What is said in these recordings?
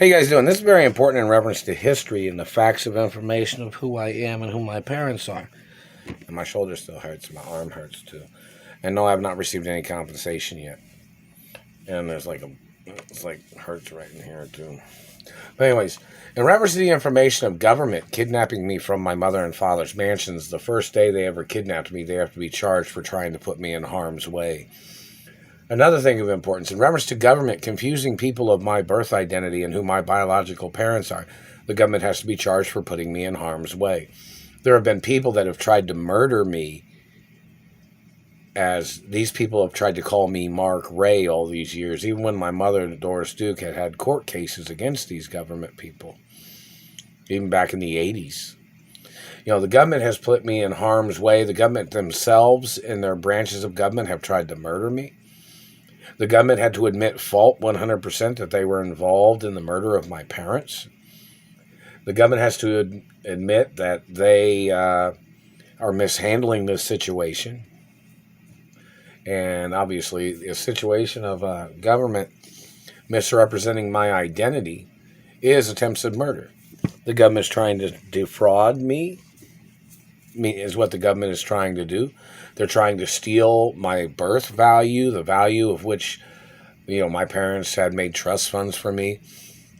How you guys doing? This is very important in reference to history and the facts of information of who I am and who my parents are. And my shoulder still hurts. My arm hurts too. And no, I have not received any compensation yet. And it's like hurts right in here too. But anyways, in reference to the information of government kidnapping me from my mother and father's mansions, the first day they ever kidnapped me, they have to be charged for trying to put me in harm's way. Another thing of importance, in reference to government confusing people of my birth identity and who my biological parents are, the government has to be charged for putting me in harm's way. There have been people that have tried to murder me, as these people have tried to call me Mark Ray all these years, even when my mother, Doris Duke, had had court cases against these government people, even back in the 80s. You know, the government has put me in harm's way. The government themselves and their branches of government have tried to murder me. The government had to admit fault 100% that they were involved in the murder of my parents. The government has to admit that they are mishandling this situation. And obviously, a situation of government misrepresenting my identity is attempted murder. The government is trying to defraud me, is what the government is trying to do. They're trying to steal my birth value, the value of which, my parents had made trust funds for me.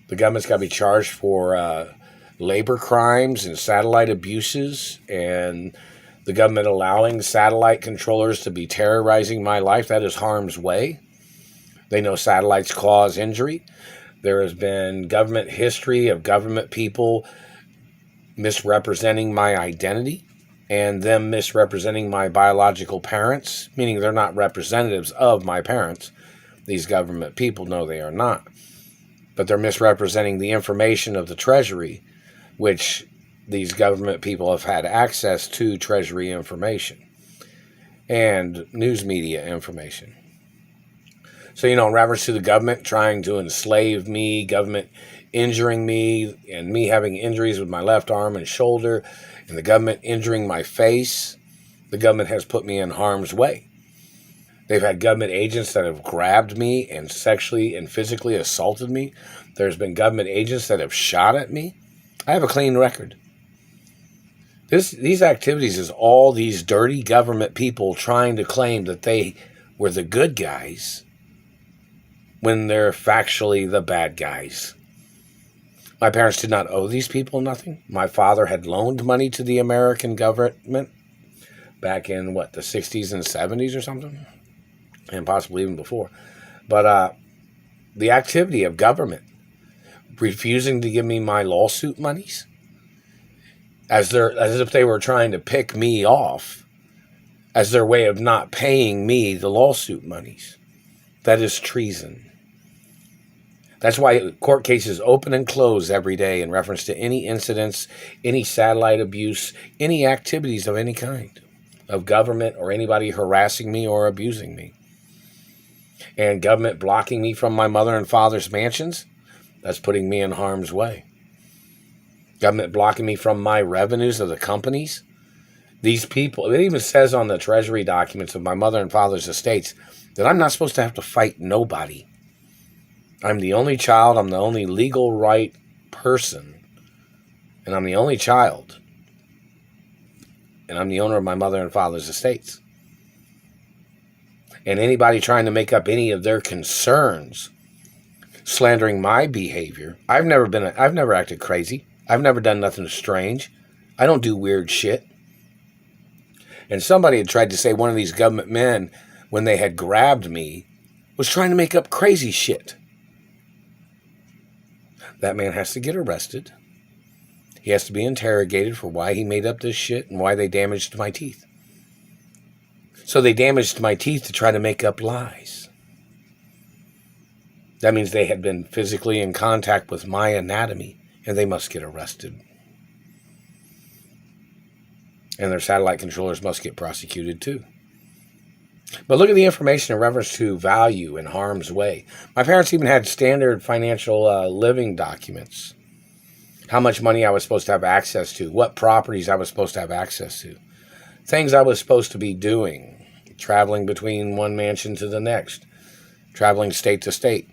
The government's got to be charged for labor crimes and satellite abuses, and the government allowing satellite controllers to be terrorizing my life. That is harm's way. They know satellites cause injury. There has been government history of government people misrepresenting my identity and them misrepresenting my biological parents, meaning they're not representatives of my parents. These government people know they are not. But they're misrepresenting the information of the Treasury, which these government people have had access to Treasury information and news media information. So, in reference to the government trying to enslave me, government injuring me, and me having injuries with my left arm and shoulder, and the government injuring my face, the government has put me in harm's way. They've had government agents that have grabbed me and sexually and physically assaulted me. There's been government agents that have shot at me. I have a clean record. These activities is all these dirty government people trying to claim that they were the good guys when they're factually the bad guys. My parents did not owe these people nothing. My father had loaned money to the American government back in, the 60s and 70s or something? And possibly even before. But the activity of government refusing to give me my lawsuit monies, as if they were trying to pick me off as their way of not paying me the lawsuit monies. That is treason. That's why court cases open and close every day in reference to any incidents, any satellite abuse, any activities of any kind of government or anybody harassing me or abusing me. And government blocking me from my mother and father's mansions, that's putting me in harm's way. Government blocking me from my revenues of the companies. These people, it even says on the Treasury documents of my mother and father's estates that I'm not supposed to have to fight nobody. I'm the only child, I'm the only legal right person, and I'm the only child. And I'm the owner of my mother and father's estates. And anybody trying to make up any of their concerns, slandering my behavior, I've never acted crazy. I've never done nothing strange. I don't do weird shit. And somebody had tried to say one of these government men, when they had grabbed me, was trying to make up crazy shit. That man has to get arrested. He has to be interrogated for why he made up this shit and why they damaged my teeth. So they damaged my teeth to try to make up lies. That means they had been physically in contact with my anatomy, and they must get arrested. And their satellite controllers must get prosecuted too. But look at the information in reference to value in harm's way. My parents even had standard financial living documents. How much money I was supposed to have access to. What properties I was supposed to have access to. Things I was supposed to be doing. Traveling between one mansion to the next. Traveling state to state.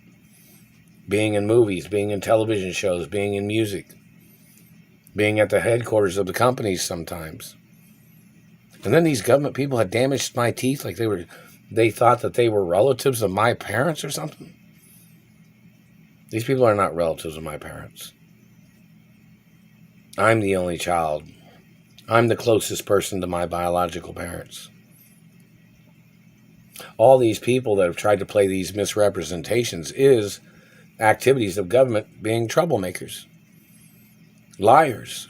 being in movies, being in television shows, being in music, being at the headquarters of the companies sometimes. And then these government people had damaged my teeth like they thought that they were relatives of my parents or something. These people are not relatives of my parents. I'm the only child. I'm the closest person to my biological parents. All these people that have tried to play these misrepresentations is activities of government being troublemakers, liars.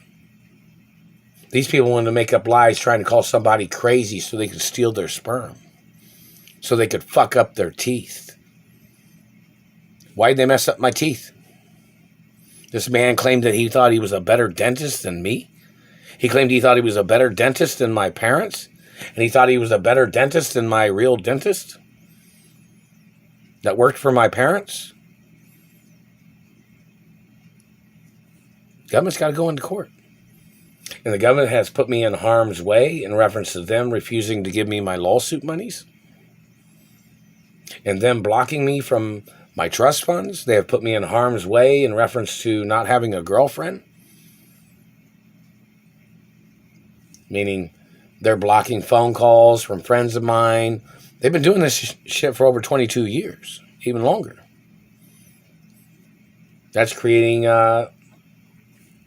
These people want to make up lies trying to call somebody crazy so they could steal their sperm, so they could fuck up their teeth. Why'd they mess up my teeth? This man claimed that he thought he was a better dentist than me. He claimed he thought he was a better dentist than my parents. And he thought he was a better dentist than my real dentist that worked for my parents. Government's got to go into court. And the government has put me in harm's way in reference to them refusing to give me my lawsuit monies. And them blocking me from my trust funds. They have put me in harm's way in reference to not having a girlfriend. Meaning they're blocking phone calls from friends of mine. They've been doing this shit for over 22 years, even longer. That's creating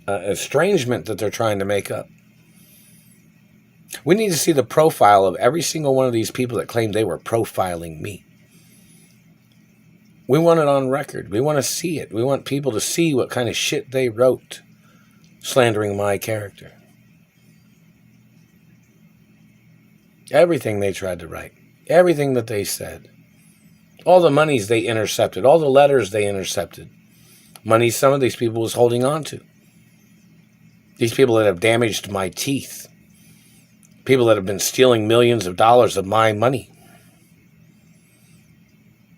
estrangement that they're trying to make up. We need to see the profile of every single one of these people that claim they were profiling me. We want it on record. We want to see it. We want people to see what kind of shit they wrote, slandering my character. Everything they tried to write, everything that they said, all the monies they intercepted, all the letters they intercepted, money some of these people was holding on to. These people that have damaged my teeth, people that have been stealing millions of dollars of my money.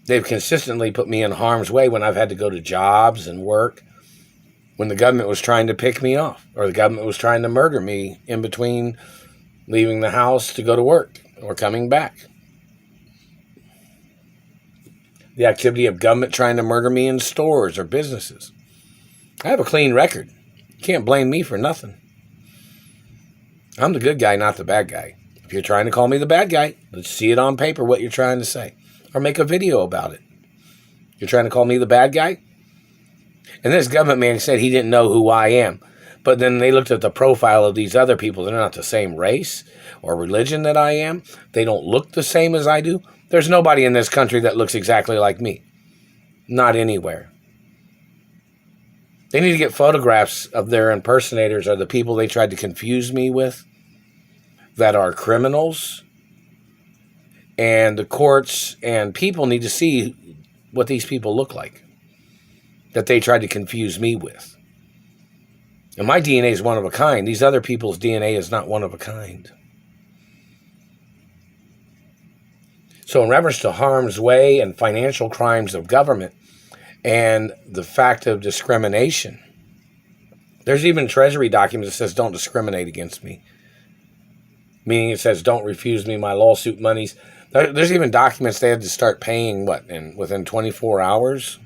They've consistently put me in harm's way when I've had to go to jobs and work, when the government was trying to pick me off, or the government was trying to murder me in between leaving the house to go to work or coming back. The activity of government trying to murder me in stores or businesses. I have a clean record. You can't blame me for nothing. I'm the good guy, not the bad guy. If you're trying to call me the bad guy, let's see it on paper what you're trying to say. Or make a video about it. You're trying to call me the bad guy? And this government man said he didn't know who I am. But then they looked at the profile of these other people. They're not the same race or religion that I am. They don't look the same as I do. There's nobody in this country that looks exactly like me. Not anywhere. They need to get photographs of their impersonators or the people they tried to confuse me with that are criminals. And the courts and people need to see what these people look like that they tried to confuse me with. And my DNA is one of a kind. These other people's DNA is not one of a kind. So in reference to harm's way and financial crimes of government and the fact of discrimination, there's even Treasury documents that says don't discriminate against me. Meaning it says don't refuse me my lawsuit monies. There's even documents they had to start paying, within 24 hours?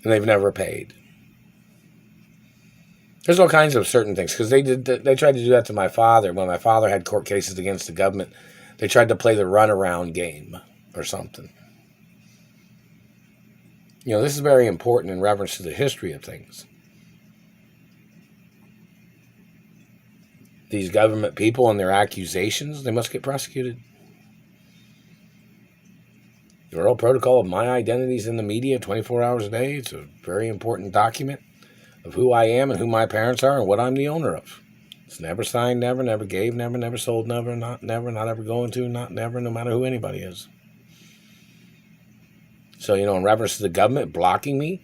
And they've never paid. There's all kinds of certain things, because they tried to do that to my father. When my father had court cases against the government, they tried to play the runaround game or something. This is very important in reference to the history of things. These government people and their accusations, they must get prosecuted. The Royal Protocol of My Identities in the Media, 24 hours a day. It's a very important document of who I am and who my parents are and what I'm the owner of. It's never signed, never gave, never sold, not ever going to, not never, no matter who anybody is. So, in reference to the government blocking me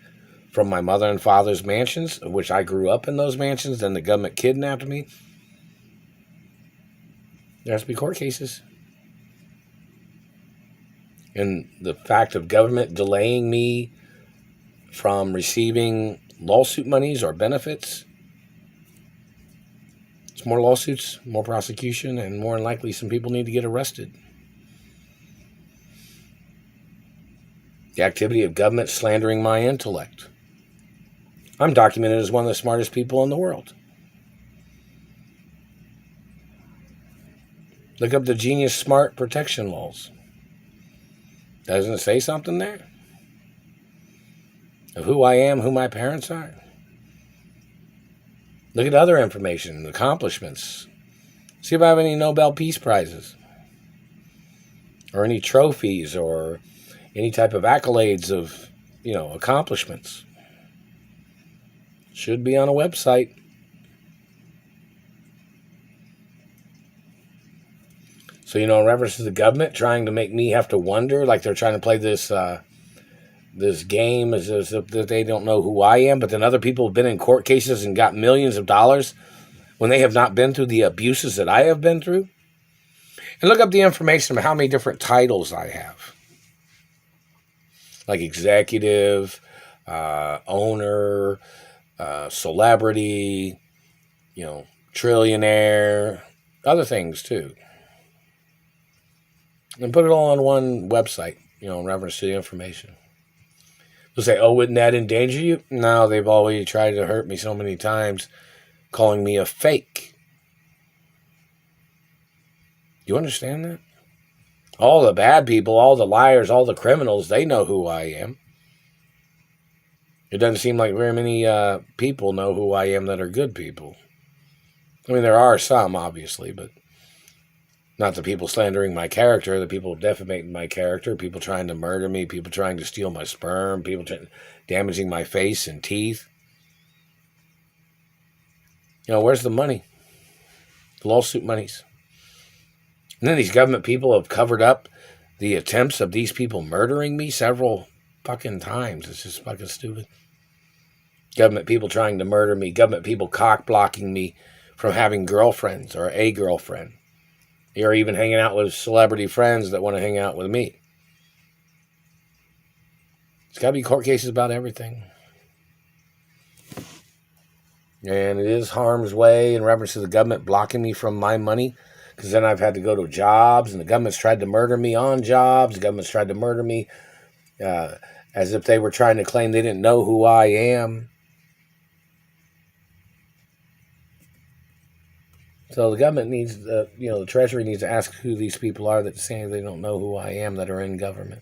from my mother and father's mansions, of which I grew up in those mansions, then the government kidnapped me, there has to be court cases. And the fact of government delaying me from receiving lawsuit monies or benefits, it's more lawsuits, more prosecution, and more than likely some people need to get arrested. The activity of government slandering my intellect. I'm documented as one of the smartest people in the world. Look up the Genius Smart protection laws. Doesn't it say something there? Of who I am, who my parents are? Look at other information, accomplishments. See if I have any Nobel Peace Prizes. Or any trophies or any type of accolades of, accomplishments. Should be on a website. So, in reference to the government trying to make me have to wonder, like they're trying to play this this game as if they don't know who I am, but then other people have been in court cases and got millions of dollars when they have not been through the abuses that I have been through. And look up the information of how many different titles I have. Like executive, owner, celebrity, trillionaire, other things too. And put it all on one website, in reference to the information. They'll say, oh, wouldn't that endanger you? No, they've already tried to hurt me so many times, calling me a fake. You understand that? All the bad people, all the liars, all the criminals, they know who I am. It doesn't seem like very many people know who I am that are good people. I mean, there are some, obviously, but not the people slandering my character, the people defamating my character, people trying to murder me, people trying to steal my sperm, people damaging my face and teeth. Where's the money? The lawsuit monies. And then these government people have covered up the attempts of these people murdering me several fucking times. It's just fucking stupid. Government people trying to murder me. Government people cock-blocking me from having girlfriends or a girlfriend. Or even hanging out with celebrity friends that want to hang out with me. It's got to be court cases about everything. And it is harm's way in reference to the government blocking me from my money. Because then I've had to go to jobs, and the government's tried to murder me on jobs. The government's tried to murder me as if they were trying to claim they didn't know who I am. So the government needs, the Treasury needs to ask who these people are that saying they don't know who I am that are in government.